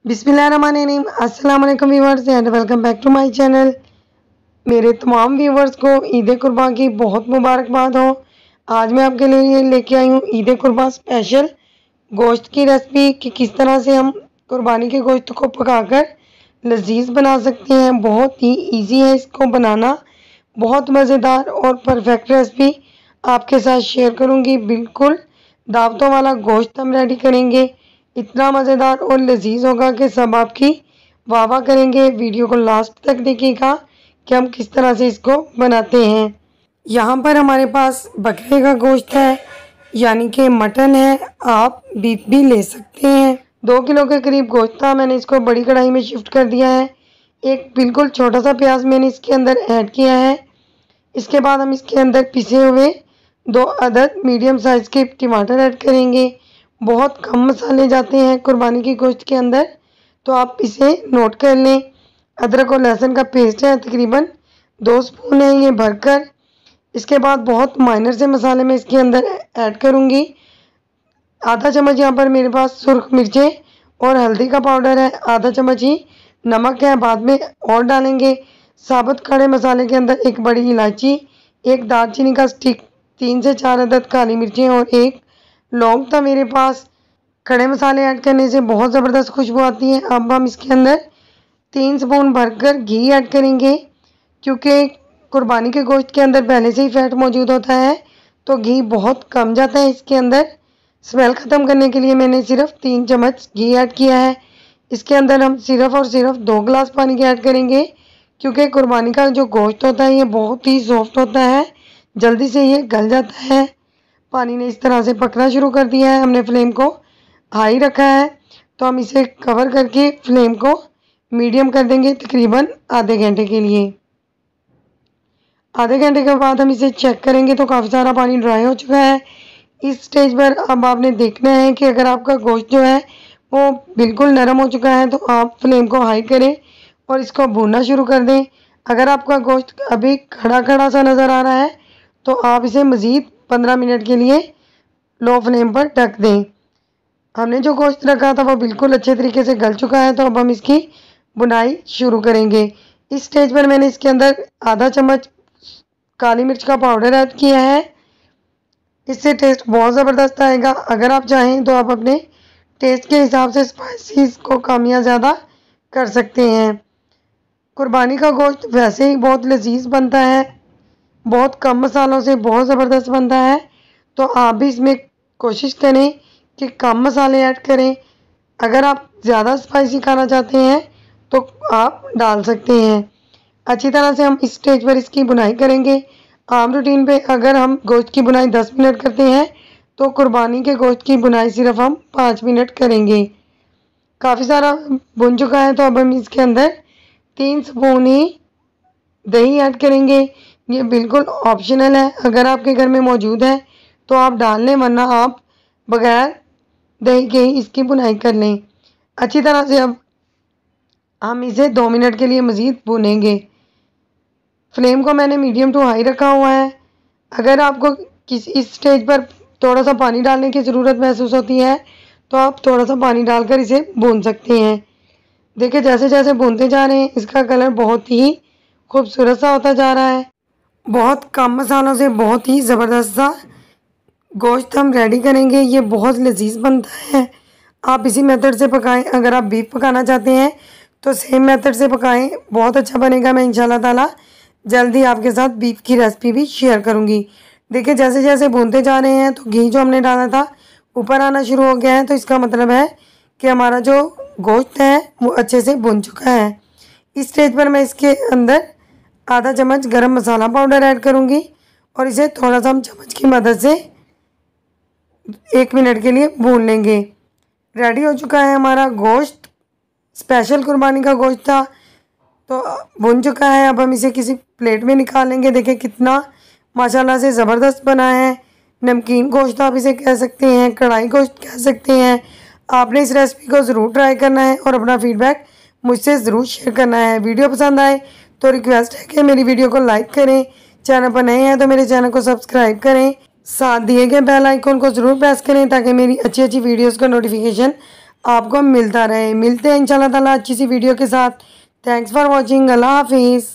बिस्मिल्लाहिर्रहमानिर्रहीम। अस्सलाम वालेकुम viewers and welcome back to my channel. मेरे तमाम व्यूअर्स को ईद कुर्बान की बहुत मुबारकबाद हो। आज मैं आपके लिए लेके आई हूँ ईद कुर्बान स्पेशल गोश्त की रेसिपी कि किस तरह से हम कुर्बानी के गोश्त को पकाकर लजीज बना सकते हैं। बहुत ही इजी है इसको बनाना, बहुत मज़ेदार और परफेक्ट रेसिपी आपके साथ शेयर करूँगी। बिल्कुल दावतों वाला गोश्त हम रेडी करेंगे, इतना मज़ेदार और लजीज होगा कि सब आपकी वाह वाह करेंगे। वीडियो को लास्ट तक देखिएगा कि हम किस तरह से इसको बनाते हैं। यहाँ पर हमारे पास बकरे का गोश्त है, यानी कि मटन है, आप बीफ भी ले सकते हैं। 2 किलो के करीब गोश्त था, मैंने इसको बड़ी कढ़ाई में शिफ्ट कर दिया है। एक बिल्कुल छोटा सा प्याज मैंने इसके अंदर ऐड किया है। इसके बाद हम इसके अंदर पिसे हुए 2 अदद मीडियम साइज़ के टमाटर ऐड करेंगे। बहुत कम मसाले जाते हैं कुर्बानी की गोश्त के अंदर, तो आप इसे नोट कर लें। अदरक और लहसुन का पेस्ट है, तकरीबन 2 स्पून है ये भरकर। इसके बाद बहुत माइनर से मसाले मैं इसके अंदर ऐड करूँगी। आधा चम्मच यहाँ पर मेरे पास सुर्ख मिर्चें और हल्दी का पाउडर है, आधा चम्मच ही नमक है, बाद में और डालेंगे। साबुत खड़े मसाले के अंदर एक बड़ी इलायची, एक दालचीनी का स्टिक, 3 से 4 अदद काली मिर्चें और एक लौंग था मेरे पास। खड़े मसाले ऐड करने से बहुत ज़बरदस्त खुशबू आती है। अब हम इसके अंदर 3 स्पून भरकर घी ऐड करेंगे, क्योंकि कुर्बानी के गोश्त के अंदर पहले से ही फैट मौजूद होता है, तो घी बहुत कम जाता है इसके अंदर। स्मेल ख़त्म करने के लिए मैंने सिर्फ 3 चम्मच घी ऐड किया है। इसके अंदर हम सिर्फ और सिर्फ 2 गिलास पानी के ऐड करेंगे, क्योंकि कुर्बानी का जो गोश्त होता है ये बहुत ही सॉफ्ट होता है, जल्दी से ये गल जाता है। पानी ने इस तरह से पकना शुरू कर दिया है, हमने फ्लेम को हाई रखा है, तो हम इसे कवर करके फ्लेम को मीडियम कर देंगे तकरीबन आधे घंटे के लिए। आधे घंटे के बाद हम इसे चेक करेंगे तो काफ़ी सारा पानी ड्राई हो चुका है। इस स्टेज पर अब आपने देखना है कि अगर आपका गोश्त जो है वो बिल्कुल नरम हो चुका है, तो आप फ्लेम को हाई करें और इसको भूनना शुरू कर दें। अगर आपका गोश्त अभी खड़ा खड़ा सा नज़र आ रहा है, तो आप इसे मज़ीद 15 मिनट के लिए लो फ्लेम पर ढक दें। हमने जो गोश्त रखा था वो बिल्कुल अच्छे तरीके से गल चुका है, तो अब हम इसकी बुनाई शुरू करेंगे। इस स्टेज पर मैंने इसके अंदर आधा चम्मच काली मिर्च का पाउडर ऐड किया है, इससे टेस्ट बहुत ज़बरदस्त आएगा। अगर आप चाहें तो आप अपने टेस्ट के हिसाब से स्पाइसीज को कम या ज़्यादा कर सकते हैं। कुर्बानी का गोश्त वैसे ही बहुत लजीज बनता है, बहुत कम मसालों से बहुत ज़बरदस्त बनता है, तो आप भी इसमें कोशिश करें कि कम मसाले ऐड करें। अगर आप ज़्यादा स्पाइसी खाना चाहते हैं तो आप डाल सकते हैं। अच्छी तरह से हम इस स्टेज पर इसकी बुनाई करेंगे। आम रूटीन पे अगर हम गोश्त की बुनाई 10 मिनट करते हैं, तो कुर्बानी के गोश्त की बुनाई सिर्फ हम 5 मिनट करेंगे। काफ़ी सारा बुन चुका है, तो अब हम इसके अंदर 3 स्पून ही दही ऐड करेंगे। ये बिल्कुल ऑप्शनल है, अगर आपके घर में मौजूद है तो आप डाल लें, वरना आप बगैर दही के ही इसकी बुनाई कर लें। अच्छी तरह से अब हम इसे 2 मिनट के लिए मज़ीद भूनेंगे। फ्लेम को मैंने मीडियम टू हाई रखा हुआ है। अगर आपको इस स्टेज पर थोड़ा सा पानी डालने की ज़रूरत महसूस होती है, तो आप थोड़ा सा पानी डालकर इसे भून सकते हैं। देखिए जैसे जैसे भूनते जा रहे हैं इसका कलर बहुत ही खूबसूरत सा होता जा रहा है। बहुत कम मसालों से बहुत ही ज़बरदस्त सा गोश्त हम रेडी करेंगे, ये बहुत लजीज बनता है। आप इसी मेथड से पकाएं। अगर आप बीफ पकाना चाहते हैं तो सेम मेथड से पकाएं, बहुत अच्छा बनेगा। मैं इंशाल्लाह ताला जल्दी आपके साथ बीफ की रेसिपी भी शेयर करूंगी। देखिए जैसे जैसे भूनते जा रहे हैं तो घी जो हमने डाला था ऊपर आना शुरू हो गया है, तो इसका मतलब है कि हमारा जो गोश्त है वो अच्छे से भुन चुका है। इस स्टेज पर मैं इसके अंदर आधा चम्मच गरम मसाला पाउडर ऐड करूँगी और इसे थोड़ा सा हम चम्मच की मदद से 1 मिनट के लिए भून लेंगे। रेडी हो चुका है हमारा गोश्त। स्पेशल कुर्बानी का गोश्त था, तो भुन चुका है। अब हम इसे किसी प्लेट में निकाल लेंगे। देखिए कितना माशाल्लाह से ज़बरदस्त बना है। नमकीन गोश्त आप इसे कह सकते हैं, कढ़ाई गोश्त कह सकते हैं। आपने इस रेसिपी को ज़रूर ट्राई करना है और अपना फीडबैक मुझसे ज़रूर शेयर करना है। वीडियो पसंद आए तो रिक्वेस्ट है कि मेरी वीडियो को लाइक करें। चैनल पर नए हैं तो मेरे चैनल को सब्सक्राइब करें। साथ दिए गए बेल आइकन को ज़रूर प्रेस करें ताकि मेरी अच्छी अच्छी वीडियोस का नोटिफिकेशन आपको मिलता रहे। मिलते हैं इंशाल्लाह ताला अच्छी सी वीडियो के साथ। Thanks for watching. अल्लाह हाफिज़।